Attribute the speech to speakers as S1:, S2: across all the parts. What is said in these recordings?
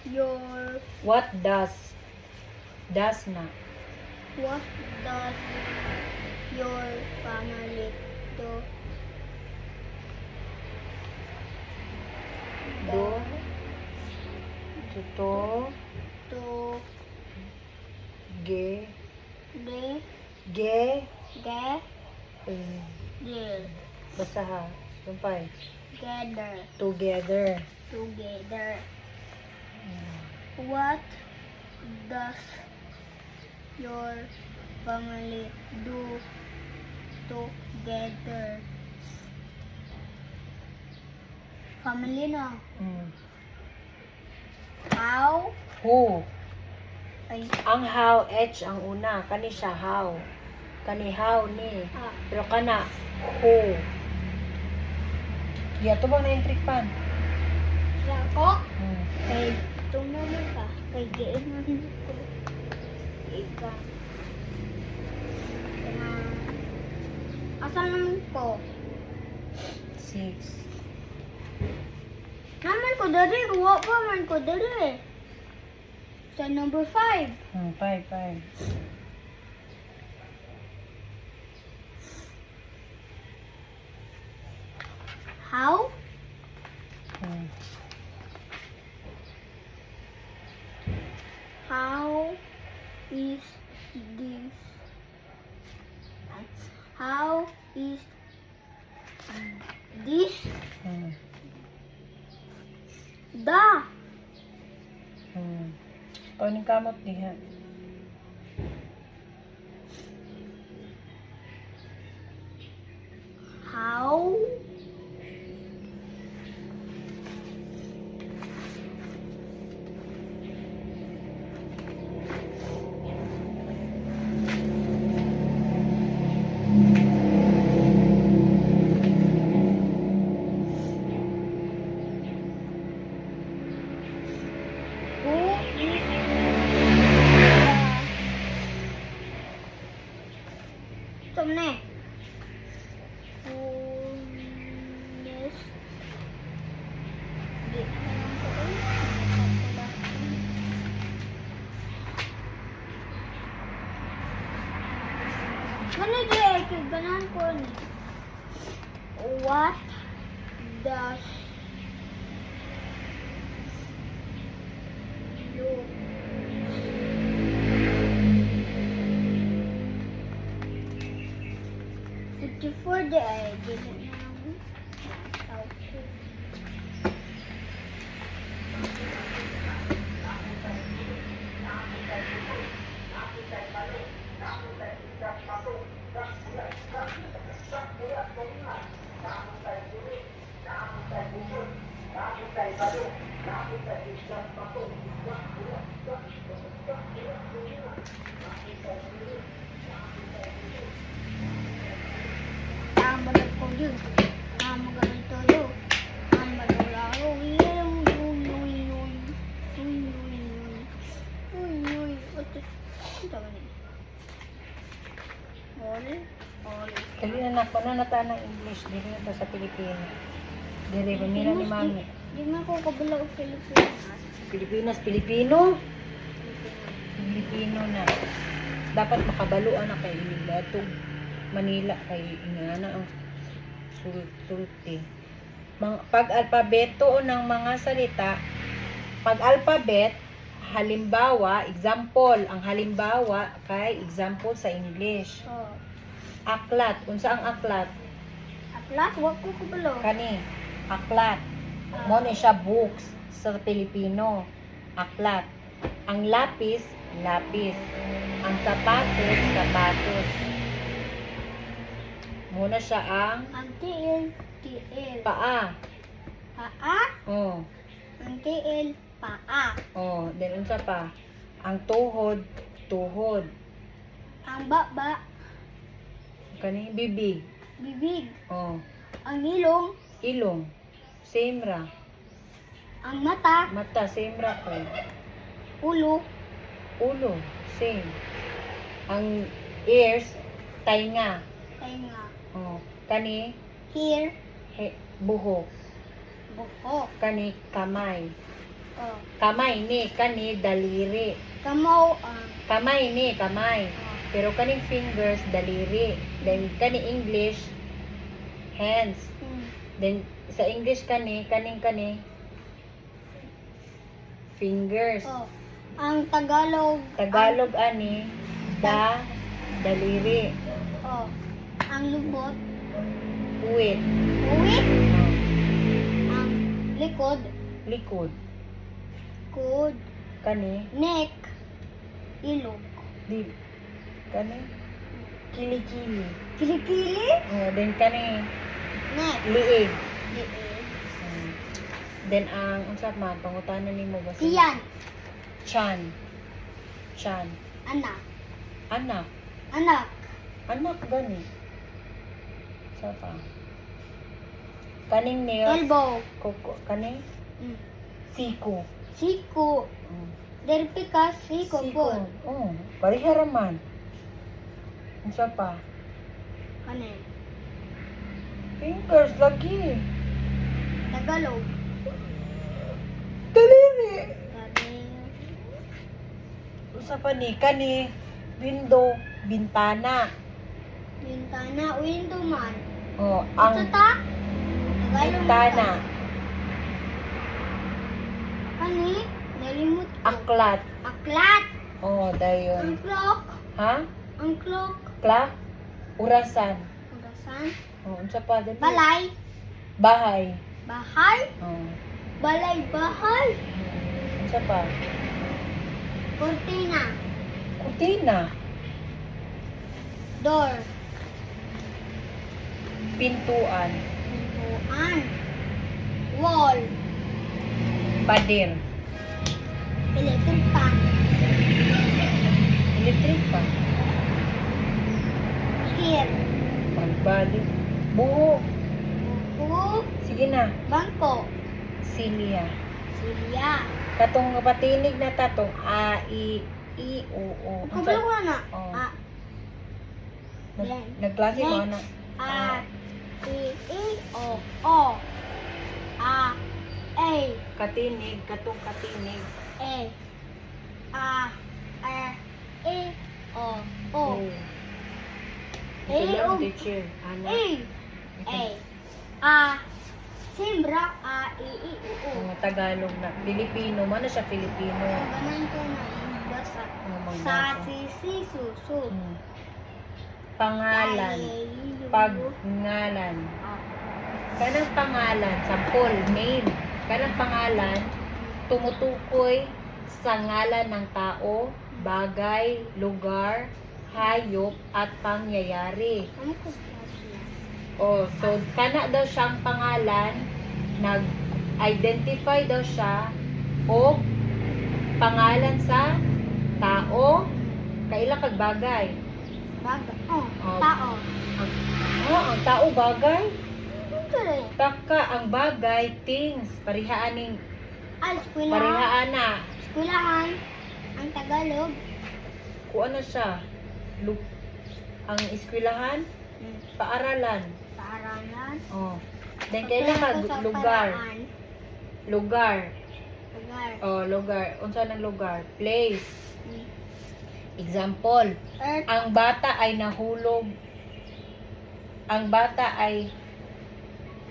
S1: your
S2: What does? Does na.
S1: what does your family do?
S2: Do. Tuto.
S1: To
S2: Ge.
S1: the
S2: Ge.
S1: get
S2: eh,
S1: the
S2: Basta ha. Sumpay.
S1: gather
S2: Together.
S1: together. What does your family do together? Family no. How?
S2: Who?
S1: Ay,
S2: Ang how, H ang una. Kani siya how. Kani how ni.
S1: ah,
S2: Pero kana, who. Yato ba na yung trick pan?
S1: sa ko? Kay tumaman ka. Kay giin mo ko. Ika. Asa naman ko?
S2: 6.
S1: Naman ko dari. Uwa pa man ko dari. Sa number 5.
S2: 5, 5.
S1: How? How is this? How is this the?
S2: Pauning kamot diha.
S1: How who is the Tumne. Fullest. Di naman ko Gani di ay ganan ko ni. What does look 54 di ay dili na ako. Tawag ko. Tama na ko yun. Tama gamit todo. Tama na laro. Uy, uy, uy. Uy, uy, uy. Uy, uy. Ito. Ito ba niya? All. All.
S2: Dali na na, paano na tayo ng English? Dili na to sa Pilipino. Dili, manila ni Mami.
S1: Di man ko kabila og Pilipinas.
S2: Pilipinas, Pilipino? Pilipino na. Dapat makabaluan na kay Ilatog Manila kay ingana ang sulti. Pag-alpabeto ng mga salita, pag-alpabet, halimbawa, example, ang halimbawa kay example sa English.
S1: Oh.
S2: Aklat, unsa ang aklat?
S1: Aklat, wag ko kabalo.
S2: Kani, aklat. Mo ni siya books sa Pilipino. Aklat. Ang lapis, lapis. Ang sapatos, sapatos. Muna siya ang
S1: Ang tiil, tiil.
S2: paa.
S1: Paa.
S2: Oh.
S1: Ang tiil, paa.
S2: Oh, then unsa pa? Ang tuhod, tuhod.
S1: Ang baba,
S2: Kani bibig.
S1: bibig.
S2: Oh,
S1: Ang ilong,
S2: ilong. Same ra.
S1: ang mata,
S2: Mata, same ra ko.
S1: ulo,
S2: Ulo, same. Ang ears, tainga.
S1: tainga,
S2: Oh, kani
S1: hair,
S2: buhok.
S1: buhok,
S2: Kani kamay.
S1: Oh.
S2: Kamay ni, kani, daliri.
S1: Kamo,
S2: Kamay ni, kamay. Pero kaning fingers, daliri. Then, kani English, hands. Then, sa English kaning kani, fingers.
S1: Oh. Ang Tagalog.
S2: Tagalog ani, daliri.
S1: Oh. Ang lubot.
S2: Uwit.
S1: Uwit. Ang likod.
S2: Likod.
S1: Kud.
S2: Kani,
S1: Neck. Ilog.
S2: di, kani, kilikili.
S1: Kilikili.
S2: Then, kani,
S1: Neck.
S2: liig.
S1: Liig.
S2: Then, ang, unsap man, pangutanan ni mo ba?
S1: Tiyan.
S2: Chan. Chan.
S1: Anak.
S2: Anak.
S1: Anak.
S2: Anak, gani. Sa pa. Kaning nails.
S1: Elbow.
S2: Kuko. Kani? Siko.
S1: Siku. Derpika siko po.
S2: Oh, pareha raman. Unsa pa?
S1: Kanin.
S2: Fingers lagi.
S1: Tagalog.
S2: Daliri.
S1: Gabi.
S2: Unsa pa ni? Kani, window, bintana.
S1: Bintana. Window man.
S2: Oh,
S1: Ito
S2: ang
S1: ta? Tagalog
S2: bintana.
S1: ta. Kani? Nalimut ko.
S2: Aklat.
S1: Aklat.
S2: Oh,
S1: Ang
S2: dayon.
S1: clock.
S2: Ha?
S1: Ang clock.
S2: Clock? Urasan.
S1: Orasan.
S2: Oh, unsa pa dali?
S1: Balay.
S2: Bahay.
S1: Bahay.
S2: Oh.
S1: Balay bahay.
S2: Unsa pa?
S1: Cortina.
S2: Kutina.
S1: Door.
S2: Pintuan.
S1: Pintuan. Wall.
S2: Pader.
S1: Electric fan.
S2: Electric pa.
S1: Chair.
S2: Pagbalik. Buho.
S1: Buko.
S2: Sige na.
S1: Bangko.
S2: Silya.
S1: Silya.
S2: Katong patinig na tatong A, I, O, O.
S1: Kabalo ko na.
S2: Oh.
S1: A. Yan.
S2: Nagklase mo na.
S1: A. I, O. O. A. A.
S2: Katinig. Katong katinig.
S1: E. A. E. O. O.
S2: Ito
S1: Eh,
S2: lang,
S1: oh.
S2: teacher. Ana.
S1: A. A. A. Simbra. A. I, O.
S2: Mga Tagalog na. Filipino. Mana siya Filipino?
S1: Ganan ko na basa.
S2: Mga
S1: Sa
S2: magbasa.
S1: sisi susu.
S2: Pangalan. Pagngalan. Kanang pangalan, sampol, name. Kanang pangalan, tumutukoy sa ngalan ng tao, bagay, lugar, hayop, at pangyayari.
S1: Ano ko siya?
S2: Oh, so kana daw siyang pangalan, nag-identify daw siya o pangalan sa tao, kaila kag bagay.
S1: Baga. Oh,
S2: Oh.
S1: tao.
S2: Ang tao bagay.
S1: Ito rin.
S2: Taka ang bagay, things, parihaaning,
S1: Ay, eskwelahan.
S2: parihaan na.
S1: Eskwelahan. Ang Tagalog.
S2: Kung ano siya, ang eskwelahan, paaralan.
S1: Paaralan.
S2: Oh. Then kailangan
S1: Pagkwento sa
S2: lugar.
S1: paraan.
S2: Lugar.
S1: Lugar.
S2: Oh, lugar. Unsa ng lugar? Place.
S1: Mm.
S2: Example,
S1: Earth.
S2: ang bata ay nahulog. Ang bata ay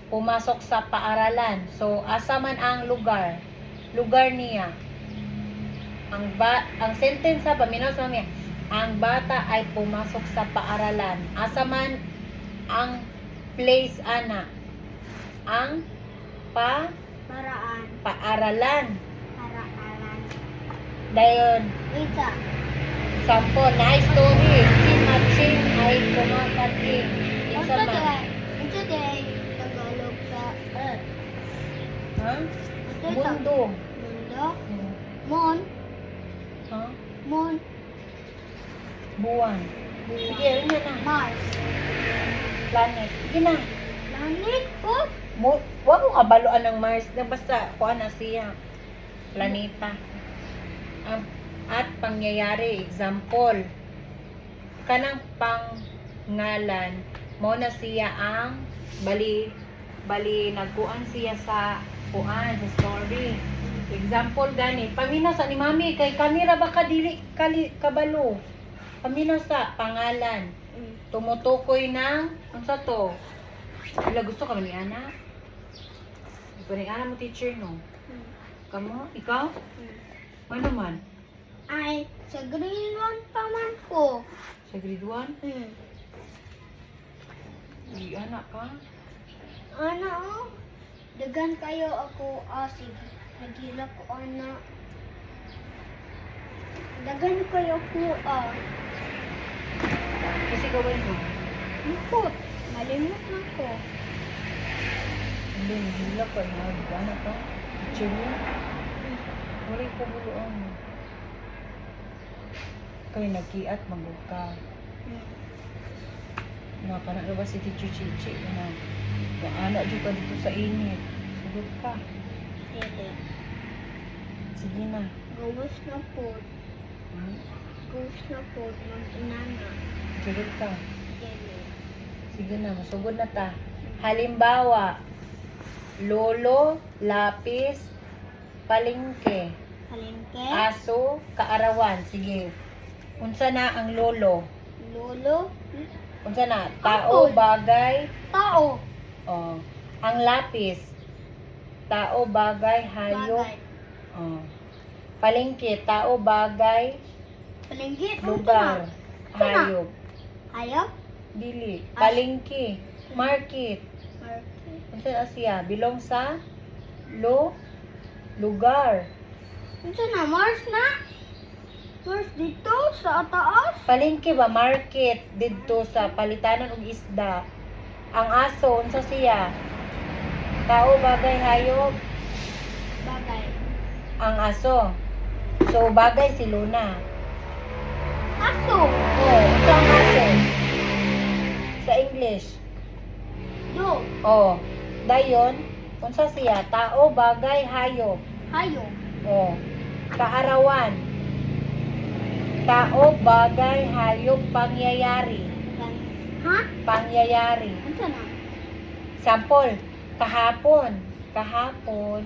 S2: pumasok sa paaralan. So, asa man ang lugar? Lugar niya. Ang sentence sa paminaw sa niya, ang bata ay pumasok sa paaralan. Asa man ang place ana? Ang
S1: Paraan.
S2: paaralan.
S1: Paraalan.
S2: Dayon,
S1: Isa.
S2: sample na story. Si Maching ay kumakating.
S1: Ito
S2: Isa man.
S1: din. Ito din. Tagalog sa Earth.
S2: Ha?
S1: Ito sa
S2: Mundo.
S1: mundo.
S2: Hmm.
S1: Moon.
S2: Ha?
S1: Moon.
S2: Buwan. Sige, yun na.
S1: Mars.
S2: Planet. Sige na.
S1: Planet. Oh.
S2: Huwag mong kabaloan ng Mars. Basta, kuha na siya. Planeta. At pangyayari, example, kanang pangalan, mo na siya ang bali nagkuan siya sa kuan, sa story. Example gani, paminasa ni mami kay kanira ba kadili kabalo. Paminasa pangalan. Tumutukoy ng unsa to? Wala gusto ka ba ni ana? Gusto ni ana mo teacher no? Kamo? Ikaw? Ano man?
S1: Ay, sa grade 1 pa man ko.
S2: Sa grade 1? Di anak ka?
S1: Ana, oh. Dagan kayo ako. Sige. Nagila ko, ana. Dagan kayo ako,
S2: Kasi gawin mo.
S1: Ikot. Malimot na ko.
S2: Hindi, hila ka na. Di anak ka? Teacher mo? Wala ko buluan mo. Kaya nagkiat, magod ka. Nga pa na ba si Teacher Chichi? Yung anak dyan ka dito sa init. Magod ka.
S1: Dili.
S2: Sige na.
S1: Gawas na po. Gawas na po. Mag-inana.
S2: Magod ka.
S1: Dili.
S2: Sige na, masugod na ta. Halimbawa, lolo, lapis, palengke,
S1: Palengke.
S2: aso, kaarawan. Sige. Unsa na ang lolo?
S1: Lolo.
S2: Unsa na? Tao,
S1: Apple.
S2: bagay.
S1: Tao.
S2: Oh. Ang lapis. Tao, bagay, hayop.
S1: Bagay.
S2: Oh. Palengke, tao, bagay,
S1: Palengke.
S2: lugar, hayop.
S1: Hayop.
S2: Dili. Palengke, market.
S1: Market.
S2: Unsa na siya? Bilong sa lugar.
S1: Ito na, Mars na. Mars dito sa taas.
S2: Palengke ba market didto sa palitanan og isda. Ang aso unsa siya? Tao, bagay, hayop.
S1: Bagay.
S2: Ang aso. So bagay si Luna.
S1: Aso.
S2: Oh, unsa ang aso? Sa English.
S1: Do.
S2: Oh, dayon unsa siya? Tao, bagay, hayop.
S1: Hayop.
S2: Oh, kaarawan. Tao, bagay, hayop, pangyayari.
S1: Ha?
S2: Pangyayari.
S1: Ito na.
S2: Sample, kahapon. Kahapon,